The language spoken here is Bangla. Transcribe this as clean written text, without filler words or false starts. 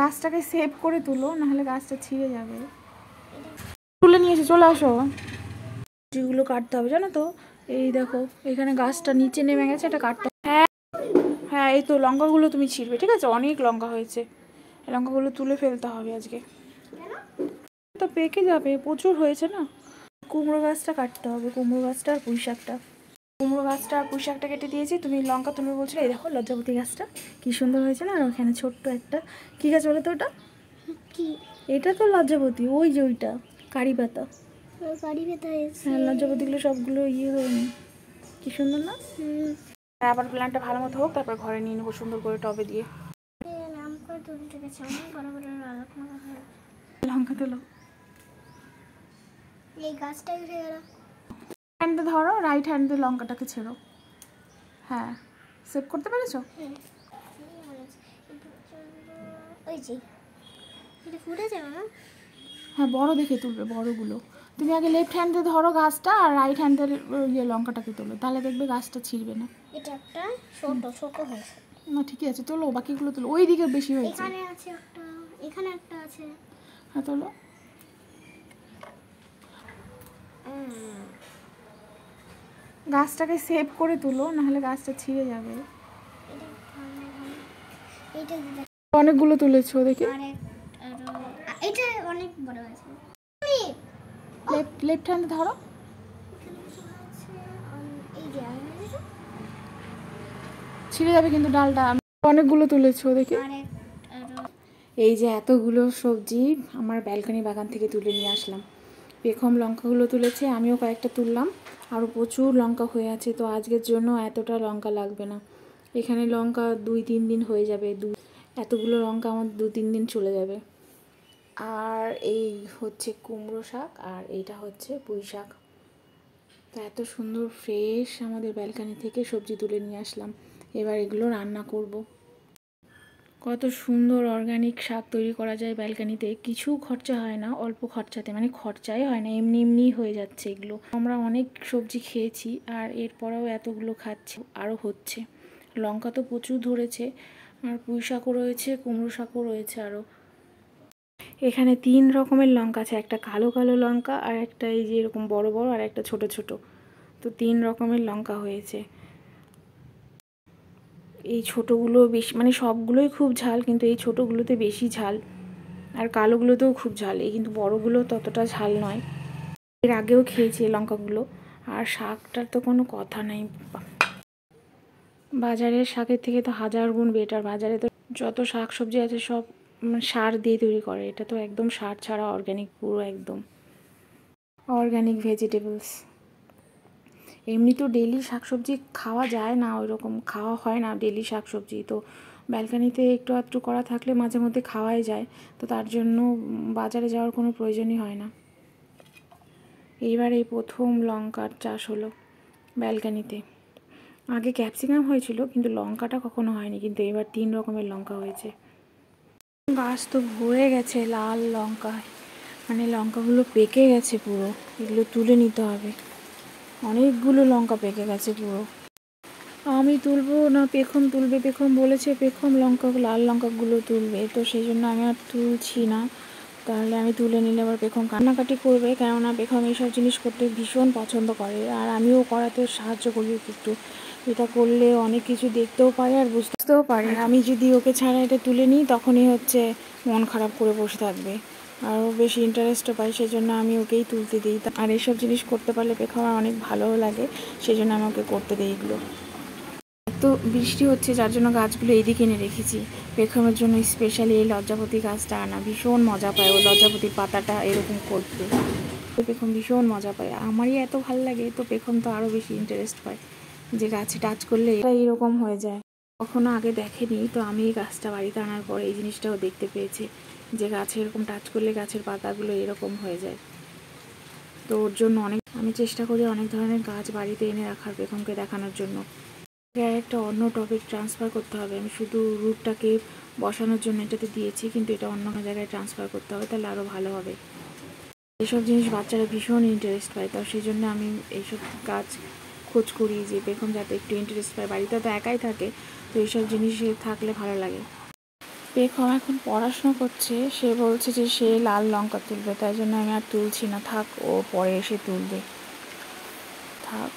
গাছটাকে সেভ করে তুলো, নাহলে গাছটা ছিঁড়ে যাবে। তুলে নিয়ে এসে চলে আসো। যেগুলো কাটতে হবে জানো তো, এই দেখো এখানে গাছটা নিচে নেমে গেছে, এটা কাটতে। হ্যাঁ হ্যাঁ, এই তো লঙ্কাগুলো তুমি ছিঁড়বে, ঠিক আছে? অনেক লঙ্কা হয়েছে, এই লঙ্কাগুলো তুলে ফেলতে হবে আজকে, তো পেকে যাবে, প্রচুর হয়েছে না। কুমড়ো গাছটা কাটতে হবে, কুমড়ো গাছটা আর পুঁই শাকটা। কুমড়ো গাছটা আর পুঁই শাকটা কেটে দিয়েছি, তুমি লঙ্কা তুলবে বলছিলে। এই দেখো লজ্জাপতি গাছটা কি সুন্দর হয়েছে না, আর ওখানে ছোট্ট একটা কি গাছ বলে তো ওটা কি? এটা তো লজ্জাপতি, ওই যে ওইটা কারি পাতা, কারি পাতা। হ্যাঁ, লজ্জাপতিগুলো সবগুলো হয়নি, কি সুন্দর না? আবার প্ল্যান্টটা ভালো মতো হোক, তারপর ঘরে নিয়ে নেবো সুন্দর করে টবে দিয়ে। লঙ্কা তোলো, এই গাছটাই উঠে গেল। হ্যান্ডে ধরো, রাইট হ্যান্ডে লঙ্কাটাকে ছেড়ো। হ্যাঁ, সেভ করতে পেরেছো? ওই যে এটা ফুটে যাবে না? হ্যাঁ, বড় দেখে তুলবে, বড়গুলো। তুমি আগে লেফট হ্যান্ডে ধরো গাছটা, আর রাইট হ্যান্ডের লঙ্কাটাকে তোলো, তাহলে দেখবে গাছটা ছিঁড়বে না। এটা একটা ছোট হয়েছে না, ঠিকই আছে, তোলো বাকিগুলো তোলো। ওই দিকে বেশি হয়েছে, এখানে আছে একটা, এখানে একটা আছে। হ্যাঁ তোলো। গাছটাকে সেভ করে তুলো, নাহলে গাছটা ছিঁড়ে যাবে। অনেকগুলো তুলেছো দেখি, এটা অনেক বড় আছে। লেফট হ্যান্ডে ধরো, ছিঁড়ে যাবে কিন্তু ডালটা। অনেকগুলো তুলেছো দেখি। এই যে এতগুলো সবজি আমার ব্যালকনি বাগান থেকে তুলে নিয়ে আসলাম। পেখম লঙ্কাগুলো তুলেছে, আমিও কয়েকটা তুললাম, আরও প্রচুর লঙ্কা হয়ে আছে। তো আজকের জন্য এতটা লঙ্কা লাগবে না, এখানে লঙ্কা 2-3 দিন হয়ে যাবে। এতগুলো লঙ্কা আমার 2-3 দিন চলে যাবে। আর এই হচ্ছে কুমড়ো শাক, আর এইটা হচ্ছে পুঁই শাক। তো এত সুন্দর ফ্রেশ আমাদের ব্যালকনি থেকে সবজি তুলে নিয়ে আসলাম, এবার এগুলো রান্না করব। কত সুন্দর অর্গানিক শাক তৈরি করা যায় ব্যালকনিতে, কিছু খরচা হয় না, অল্প খরচাতে, মানে খরচাই হয় না, এমনি এমনিই হয়ে যাচ্ছে এগুলো। আমরা অনেক সবজি খেয়েছি, আর এরপরেও এতগুলো খাচ্ছি, আরও হচ্ছে। লঙ্কা তো প্রচুর ধরেছে, আর পুঁই শাকও রয়েছে, কুমড়ো শাকও রয়েছে আরও। এখানে 3 রকমের লঙ্কা আছে, একটা কালো কালো লঙ্কা, আর একটা এই যে এরকম বড় বড়, আর একটা ছোট ছোট। তো 3 রকমের লঙ্কা হয়েছে। এই ছোটোগুলো বেশি, মানে সবগুলোই খুব ঝাল, কিন্তু এই ছোটোগুলোতে বেশি ঝাল, আর কালোগুলোতেও খুব ঝাল, এই কিন্তু বড়গুলো ততটা ঝাল নয়। এর আগেও খেয়েছি এই লঙ্কাগুলো। আর শাকটার তো কোনো কথা নাই, বাজারের শাকের থেকে তো 1000 গুণ বেটার। বাজারে তো যত শাক সবজি আছে সব সার দিয়ে তৈরি করে, এটা তো একদম সার ছাড়া অর্গ্যানিক, পুরো একদম অর্গ্যানিক ভেজিটেবলস। এমনি তো ডেলি শাকসবজি খাওয়া যায় না, ওই রকম খাওয়া হয় না ডেলি শাকসবজি, তো ব্যালকনিতে একটু আধটু করা থাকলে মাঝে মধ্যে খাওয়াই যায়, তো তার জন্য বাজারে যাওয়ার কোনো প্রয়োজনই হয় না। এইবার এই প্রথম লঙ্কার চাষ হলো ব্যালকনিতে। আগে ক্যাপসিকাম হয়েছিল, কিন্তু লঙ্কাটা কখনো হয়নি, কিন্তু এবার 3 রকমের লঙ্কা হয়েছে। গাছ তো ভরে গেছে লাল লঙ্কায়, মানে লঙ্কাগুলো পেকে গেছে পুরো, এগুলো তুলে নিতে হবে। অনেকগুলো লঙ্কা পেকে গেছে পুরো। আমি তুলবো না, পেখম তুলবে, পেখম বলেছে পেখম লঙ্কা, লাল লঙ্কাগুলো তুলবে, তো সেই জন্য আমি আর তুলছি না। তাহলে আমি তুলে নিলে আবার পেখম কান্নাকাটি করবে, কেননা পেখম এইসব জিনিস করতে ভীষণ পছন্দ করে, আর আমিও করাতে সাহায্য করি একটু। এটা করলে অনেক কিছু দেখতেও পারে আর বুঝতেও পারে। আমি যদি ওকে ছাড়া এটা তুলে নিই, তখনই হচ্ছে মন খারাপ করে বসে থাকবে, আরও বেশি ইন্টারেস্টও পাই, সেই জন্য আমি ওকেই তুলতে দিই। আর এইসব জিনিস করতে পারলে পেখম আমার অনেক ভালোও লাগে, সেই জন্য আমি ওকে করতে দিই এগুলো। তো বৃষ্টি হচ্ছে, যার জন্য গাছগুলো এইদিকে এনে রেখেছি। পেখমের জন্য স্পেশালি এই লজ্জাপতি গাছটা আনা, ভীষণ মজা পায় ও লজ্জাপতির পাতাটা এরকম করতে, পেখম ভীষণ মজা পায়। আমারই এত ভালো লাগে, তো পেখম তো আরও বেশি ইন্টারেস্ট পায়, যে গাছে টাচ করলে এটা এরকম হয়ে যায়। কখনো আগে দেখেনি, তো আমি এই গাছটা বাড়িতে আনার পরে এই জিনিসটাও দেখতে পেয়েছি, যে গাছে এরকম টাচ করলে গাছের পাতাগুলো এরকম হয়ে যায়। তো ওর জন্য আমি চেষ্টা করি অনেক ধরনের গাছ বাড়িতে এনে রাখার, পেখমকে দেখানোর জন্য। একটা অন্য টপিক ট্রান্সফার করতে হবে, আমি শুধু রুটটাকে বসানোর জন্য এটাতে দিয়েছি, কিন্তু এটা অন্য জায়গায় ট্রান্সফার করতে হবে, তাহলে আরও ভালো হবে। এসব জিনিস বাচ্চারা ভীষণ ইন্টারেস্ট পায়, তো সেই জন্য আমি এইসব গাছ খোঁজ করি, যে পেখম যাতে একটু ইন্টারেস্ট পায়। বাড়িতে তো একাই থাকে, তো এইসব জিনিস থাকলে ভালো লাগে। পেখম এখন পড়াশোনা করছে, সে বলছে যে সে লাল লঙ্কা তুলবে, তাই জন্য আমি আর তুলছি না, থাক ও পরে এসে তুলবে, থাক।